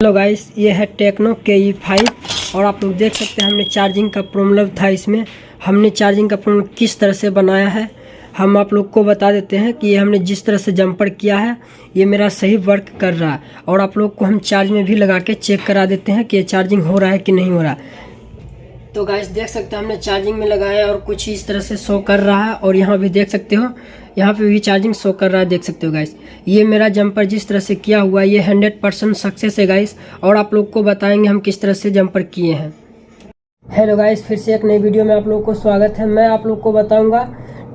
Hello guys, ये है techno KE5 और आप लोग देख सकते हैं हमने चार्जिंग का प्रॉब्लम था। इसमें हमने चार्जिंग का प्रॉब्लम किस तरह से बनाया है हम आप लोग को बता देते हैं कि ये हमने जिस तरह से जंपर किया है ये मेरा सही वर्क कर रहा है। और आप लोग को हम चार्ज में भी लगा के चेक करा देते हैं कि ये चार्जिंग हो रहा है कि नहीं हो रहा। तो गाइस देख सकते हैं हमने चार्जिंग में लगाया और कुछ इस तरह से शो कर रहा है। और यहाँ भी देख सकते हो, यहाँ पे भी चार्जिंग शो कर रहा है, देख सकते हो गाइस। ये मेरा जंपर जिस तरह से किया हुआ है ये 100% सक्सेस है गाइस। और आप लोग को बताएंगे हम किस तरह से जंपर किए हैं। हेलो गाइस, फिर से एक नई वीडियो में आप लोग को स्वागत है। मैं आप लोग को बताऊंगा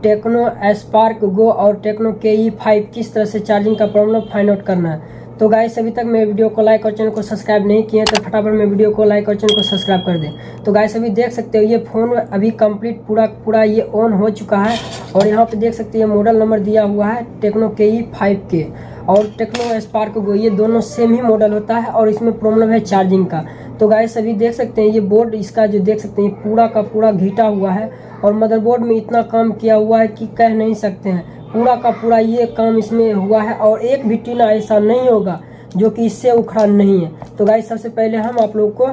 टेक्नो स्पार्क गो और टेक्नो KE5 किस तरह से चार्जिंग का प्रॉब्लम फाइंड आउट करना है। तो गाइस अभी तक मेरे वीडियो को लाइक और चैनल को सब्सक्राइब नहीं किए तो फटाफट मेरे वीडियो को लाइक और चैनल को सब्सक्राइब कर दें। तो गाइस अभी देख सकते हो ये फ़ोन अभी कंप्लीट पूरा ये ऑन हो चुका है। और यहाँ पे देख सकते हैं मॉडल नंबर दिया हुआ है टेक्नो KE5 के और टेक्नो स्पार्क गो, ये दोनों सेम ही मॉडल होता है। और इसमें प्रॉब्लम है चार्जिंग का। तो गाइस अभी देख सकते हैं ये बोर्ड इसका जो देख सकते हैं पूरा का पूरा घिटा हुआ है। और मदरबोर्ड में इतना काम किया हुआ है कि कह नहीं सकते हैं। पूरा का पूरा ये काम इसमें हुआ है और एक भी टीना ऐसा नहीं होगा जो कि इससे उखड़ा नहीं है। तो गाइस सबसे पहले हम आप लोग को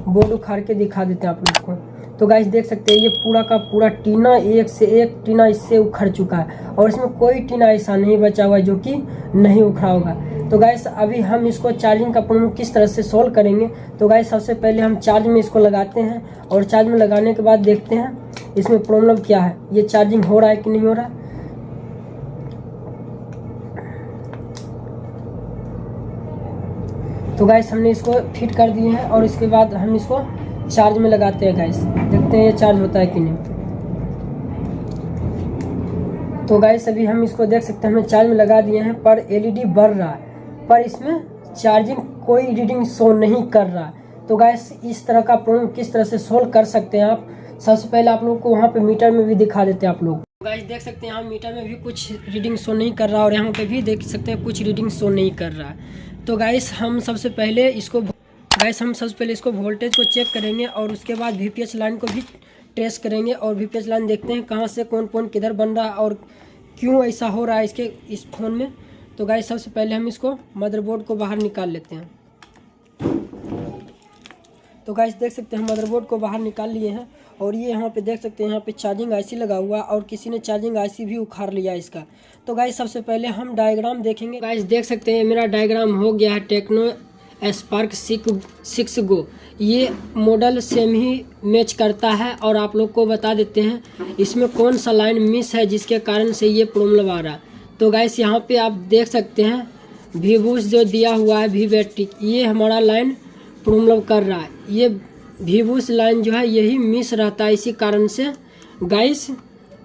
बोर्ड उखाड़ के दिखा देते हैं आप लोग को। तो गाइस देख सकते हैं ये पूरा का पूरा टीना एक से एक टीना इससे उखड़ चुका है और इसमें कोई टीना ऐसा नहीं बचा हुआ है जो कि नहीं उखड़ा होगा। तो गाइस अभी हम इसको चार्जिंग का प्रॉब्लम किस तरह से सॉल्व करेंगे। तो गाइस सबसे पहले हम चार्ज में इसको लगाते हैं और चार्ज में लगाने के बाद देखते हैं इसमें प्रॉब्लम क्या है, ये चार्जिंग हो रहा है कि नहीं हो रहा है। तो गाइस हमने इसको फिट कर दिए हैं और इसके बाद हम इसको चार्ज में लगाते हैं। गाइस देखते हैं ये चार्ज होता है कि नहीं। तो गाइस अभी हम इसको देख सकते हैं हमने चार्ज में लगा दिए हैं पर LED बढ़ रहा है पर इसमें चार्जिंग कोई रीडिंग शो नहीं कर रहा है। तो गाइस इस तरह का प्रॉब्लम किस तरह से सोल्व कर सकते हैं आप, सबसे पहले आप लोग को वहाँ पे मीटर में भी दिखा देते हैं आप लोग। गाइस देख सकते हैं यहाँ मीटर में भी कुछ रीडिंग शो नहीं कर रहा और यहाँ पे भी देख सकते हैं कुछ रीडिंग शो नहीं कर रहा है। तो गाइस हम सबसे पहले इसको वोल्टेज को चेक करेंगे और उसके बाद VPH लाइन को भी ट्रेस करेंगे और VPH लाइन देखते हैं कहाँ से कौन पॉइंट किधर बन रहा है और क्यों ऐसा हो रहा है इस फ़ोन में। तो गाइस सबसे पहले हम इसको मदरबोर्ड को बाहर निकाल लेते हैं। तो गाइस देख सकते हैं हम मदरबोर्ड को बाहर निकाल लिए हैं और ये यहाँ पे देख सकते हैं यहाँ पे चार्जिंग IC लगा हुआ और किसी ने चार्जिंग IC भी उखाड़ लिया इसका। तो गाइस सबसे पहले हम डायग्राम देखेंगे। गाइस देख सकते हैं मेरा डायग्राम हो गया है टेक्नो स्पार्क 6 गो। ये मॉडल सेम ही मैच करता है और आप लोग को बता देते हैं इसमें कौन सा लाइन मिस है जिसके कारण से ये प्रॉब्लम आ रहा है। तो गाइस यहाँ पे आप देख सकते हैं वीवूस जो दिया हुआ है वीवेट्रिक, ये हमारा लाइन प्रॉब्लम कर रहा है। ये वीवूस लाइन जो है यही मिस रहता है, इसी कारण से गाइस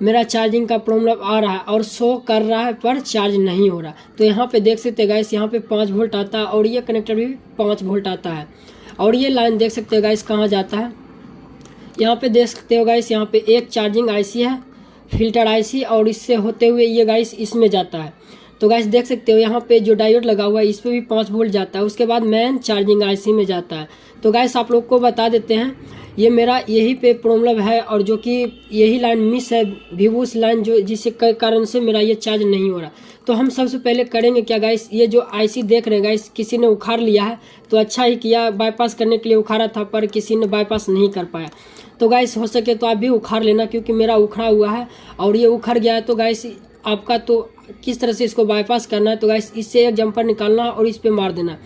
मेरा चार्जिंग का प्रॉब्लम आ रहा है और शो कर रहा है पर चार्ज नहीं हो रहा। तो यहाँ पे देख सकते हैं गाइस यहाँ पे 5 वोल्ट आता है और ये कनेक्टर भी 5 वोल्ट आता है। और ये लाइन देख सकते हो गाइस कहाँ जाता है, यहाँ पे देख सकते हो गाइस यहाँ पे एक चार्जिंग IC है फिल्टर IC और इससे होते हुए ये गाइस इसमें जाता है। तो गाइस देख सकते हो यहाँ पे जो डायोड लगा हुआ है इस पर भी 5 वोल्ट जाता है, उसके बाद मेन चार्जिंग IC में जाता है। तो गाइस आप लोग को बता देते हैं ये मेरा यही पे प्रॉब्लम है और जो कि यही लाइन मिस है वीवूस लाइन जो जिससे कारण से मेरा ये चार्ज नहीं हो रहा। तो हम सबसे पहले करेंगे क्या गाइस, ये जो IC देख रहे हैं गाइस किसी ने उखाड़ लिया है तो अच्छा ही किया, बाईपास करने के लिए उखाड़ा था पर किसी ने बाईपास नहीं कर पाया। तो गाइस हो सके तो आप भी उखाड़ लेना क्योंकि मेरा उखड़ा हुआ है और ये उखड़ गया है। तो गाइस आपका तो किस तरह से इसको बाईपास करना है, तो गाइस इससे एक जंपर निकालना और इस पे मार देना।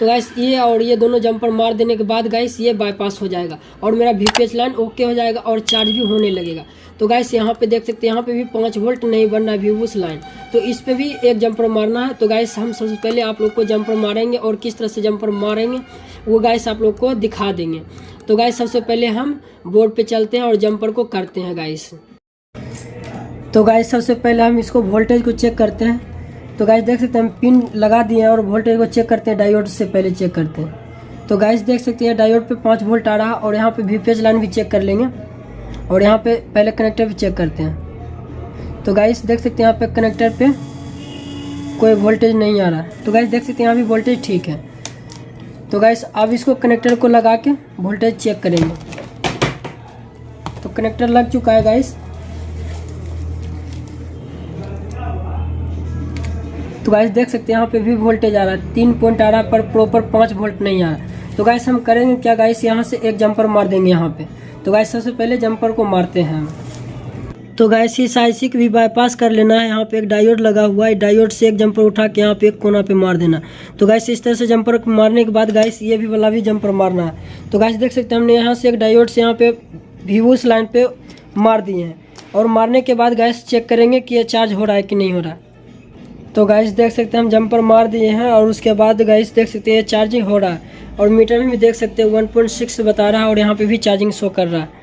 तो गाइस ये और ये दोनों जंपर मार देने के बाद गाइस ये बाईपास हो जाएगा और मेरा VPH लाइन ओके हो जाएगा और चार्ज भी होने लगेगा। तो गाइस यहाँ पे देख सकते हैं यहाँ पे भी 5 वोल्ट नहीं बन रहा है वीवूस लाइन, तो इस पे भी एक जंपर मारना है। तो गाइस हम सबसे पहले आप लोग को जंपर मारेंगे और किस तरह से जंपर मारेंगे वो गाइस आप लोग को दिखा देंगे। तो गाइस सबसे पहले हम बोर्ड पे चलते हैं और जंपर को करते हैं गाइस। तो गाइस सबसे पहले हम इसको वोल्टेज को चेक करते हैं। तो गाइस देख सकते हैं हम पिन लगा दिए हैं और वोल्टेज को चेक करते हैं, डायोड से पहले चेक करते हैं। तो गाइस देख सकते हैं डायोड पे 5 वोल्ट आ रहा है और यहाँ पे VPH लाइन भी चेक कर लेंगे और यहाँ पे पहले कनेक्टर भी चेक करते हैं। तो गाइस देख सकते हैं यहाँ पे कनेक्टर पे कोई वोल्टेज नहीं आ रहा है। तो गाइस देख सकते हैं यहाँ भी वोल्टेज ठीक है। तो गाइस अब इसको कनेक्टर को लगा के वोल्टेज चेक करेंगे। तो कनेक्टर लग चुका है गाइस। तो गाइस देख सकते हैं यहाँ पे भी वोल्टेज आ रहा है, 3 पॉइंट आ रहा है, पर प्रॉपर 5 वोल्ट नहीं आ रहा। तो गाइस हम करेंगे क्या गाइस, यहाँ से एक जंपर मार देंगे यहाँ पे। तो गाइस सबसे पहले जंपर को मारते हैं। तो गाइस इस आईसी को भी बाईपास कर लेना है। यहाँ पे एक डायोड लगा हुआ है, डायोड से एक जंपर उठा के यहाँ पे एक कोना पे मार देना। तो गाइस इस तरह से जंपर मारने के बाद गाइस ये भी वाला भी जंपर मारना है। तो गाइस देख सकते हैं हमने यहाँ से एक डायोड से यहाँ पे वीवूस लाइन पे मार दिए हैं, और मारने के बाद गाइस चेक करेंगे कि ये चार्ज हो रहा है कि नहीं हो रहा। तो गाइस देख सकते हैं हम जंपर मार दिए हैं, और उसके बाद गाइस देख सकते हैं चार्जिंग हो रहा है, और मीटर में भी देख सकते हैं 1.6 बता रहा है, और यहाँ पे भी चार्जिंग शो कर रहा है,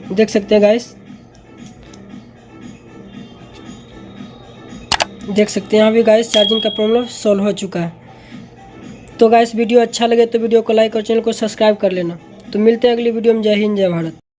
देख सकते हैं गाइस। देख सकते हैं यहाँ भी गाइस चार्जिंग का प्रॉब्लम सॉल्व हो चुका है। तो गाइस वीडियो अच्छा लगे तो वीडियो को लाइक और चैनल को सब्सक्राइब कर लेना। तो मिलते हैं अगली वीडियो में। जय हिंद जय भारत।